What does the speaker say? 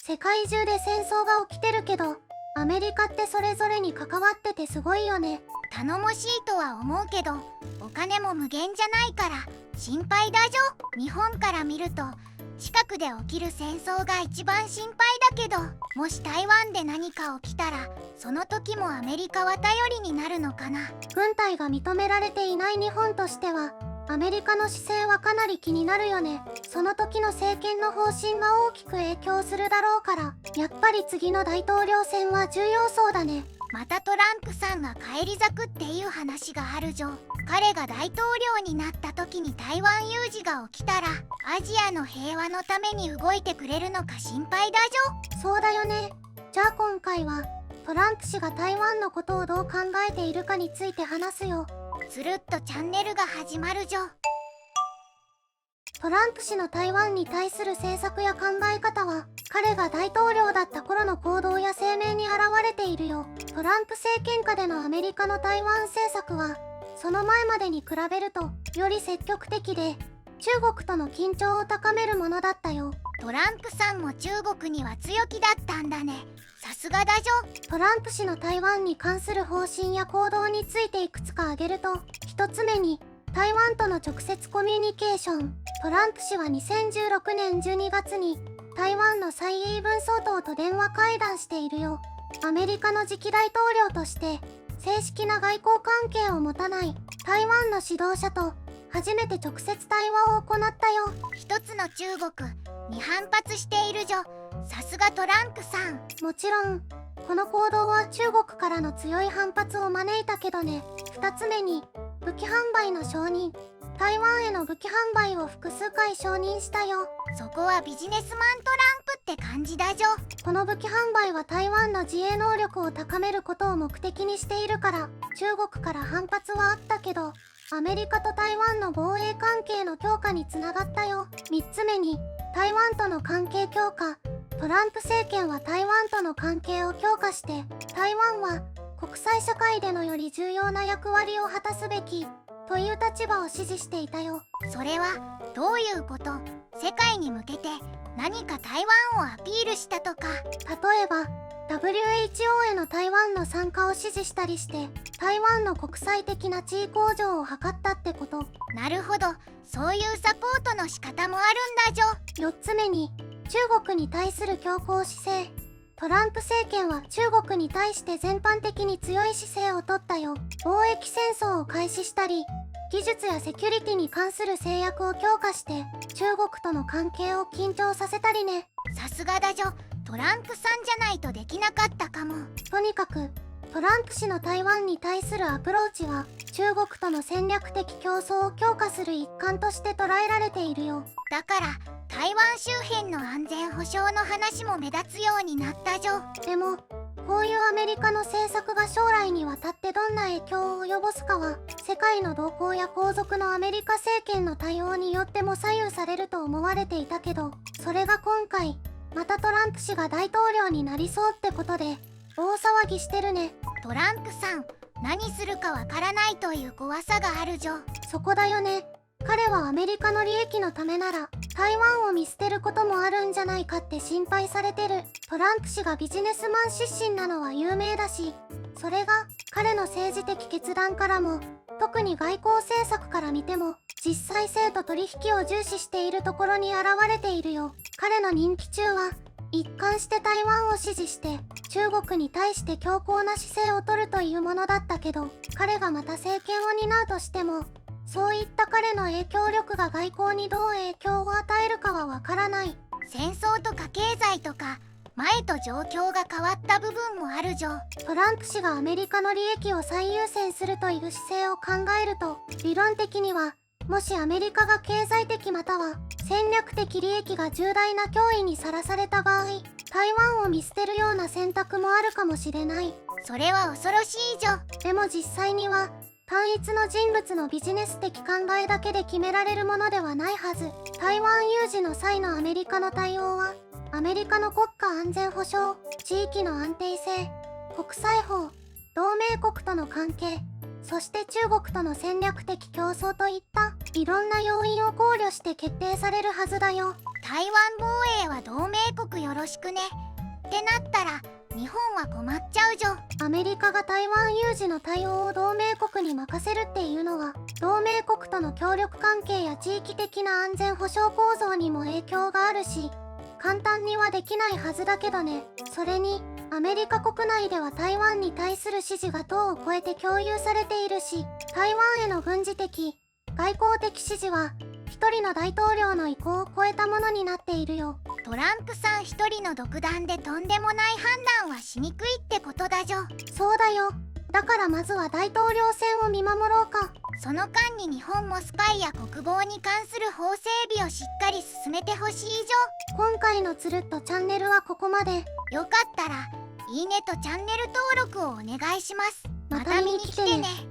世界中で戦争が起きてるけど、アメリカってそれぞれに関わっててすごいよね。頼もしいとは思うけど、お金も無限じゃないから心配だじょ。日本から見ると近くで起きる戦争が一番心配だけど、もし台湾で何か起きたらその時もアメリカは頼りになるのかな。軍隊が認められていない日本としては、アメリカの姿勢はかなり気になるよね。その時の政権の方針が大きく影響するだろうから、やっぱり次の大統領選は重要そうだね。またトランプさんが返り咲くっていう話があるじょ。彼が大統領になった時に台湾有事が起きたらアジアの平和のために動いてくれるのか心配だじょ。そうだよね。じゃあ今回はトランプ氏が台湾のことをどう考えているかについて話すよ。つるっとチャンネルが始まるじょ。トランプ氏の台湾に対する政策や考え方は、彼が大統領だった頃の行動や声明に現れているよ。トランプ政権下でのアメリカの台湾政策は、その前までに比べるとより積極的で、中国との緊張を高めるものだったよ。トランプさんも中国には強気だったんだね。さすがだじょ。トランプ氏の台湾に関する方針や行動についていくつか挙げると、1つ目に台湾との直接コミュニケーション。トランプ氏は2016年12月に台湾の蔡英文総統と電話会談しているよ。アメリカの次期大統領として正式な外交関係を持たない台湾の指導者と初めて直接対話を行ったよ。一つの中国に反発しているじょ。さすがトランプさん。もちろんこの行動は中国からの強い反発を招いたけどね。2つ目に武器販売の承認。台湾への武器販売を複数回承認したよ。そこはビジネスマントランプって感じだじょ。この武器販売は台湾の自衛能力を高めることを目的にしているから中国から反発はあったけど、アメリカと台湾の防衛関係の強化につながったよ。3つ目に台湾との関係強化。トランプ政権は台湾との関係を強化して台湾は国際社会でのより重要な役割を果たすべきという立場を支持していたよ。それはどういうこと？世界に向けて何か台湾をアピールしたとか？例えば WHO への台湾の参加を支持したりして台湾の国際的な地位向上を図ったってこと。なるほど、そういうサポートの仕方もあるんだじょ。4つ目に中国に対する強硬姿勢。トランプ政権は中国に対して全般的に強い姿勢をとったよ。貿易戦争を開始したり技術やセキュリティに関する制約を強化して中国との関係を緊張させたりね。さすがだじょ。トランプさんじゃないとできなかったかも。とにかくトランプ氏の台湾に対するアプローチは中国との戦略的競争を強化する一環として捉えられているよ。だから台湾周辺の安全保障の話も目立つようになったじょ。でもこういうアメリカの政策が将来にわたってどんな影響を及ぼすかは世界の動向や後続のアメリカ政権の対応によっても左右されると思われていたけど、それが今回またトランプ氏が大統領になりそうってことで大騒ぎしてるね。トランプさん何するかわからないという怖さがあるじょ。そこだよね。彼はアメリカの利益のためなら台湾を見捨てることもあるんじゃないかって心配されてる。トランプ氏がビジネスマン出身なのは有名だし、それが彼の政治的決断からも特に外交政策から見ても実際性と取引を重視しているところに現れているよ。彼の任期中は一貫して台湾を支持して中国に対して強硬な姿勢を取るというものだったけど、彼がまた政権を担うとしてもそういった彼の影響力が外交にどう影響を与えるかはわからない。戦争とか経済とか前と状況が変わった部分もあるじょ。トランプ氏がアメリカの利益を最優先するという姿勢を考えると、理論的にはもしアメリカが経済的または戦略的利益が重大な脅威にさらされた場合、台湾を見捨てるような選択もあるかもしれない。それは恐ろしいじょ。でも実際には単一の人物のビジネス的考えだけで決められるものではないはず。台湾有事の際のアメリカの対応はアメリカの国家安全保障、地域の安定性、国際法、同盟国との関係、そして中国との戦略的競争といったいろんな要因を考慮して決定されるはずだよ。台湾防衛は同盟国よろしくねってなったら日本は困っちゃうじょ。アメリカが台湾有事の対応を同盟国に任せるっていうのは同盟国との協力関係や地域的な安全保障構造にも影響があるし、簡単にはできないはずだけどね。それにアメリカ国内では台湾に対する支持が党を超えて共有されているし、台湾への軍事的外交的支持は一人の大統領の意向を超えたものになっているよ。トランプさん一人の独断でとんでもない判断はしにくいってことだじょ。そうだよ。だからまずは大統領選を見守ろうか。その間に日本もスパイや国防に関する法整備をしっかり進めてほしいじ今回のつるっとチャンネルはここまで。ょ。よかったらいいねとチャンネル登録をお願いします。また見に来てね。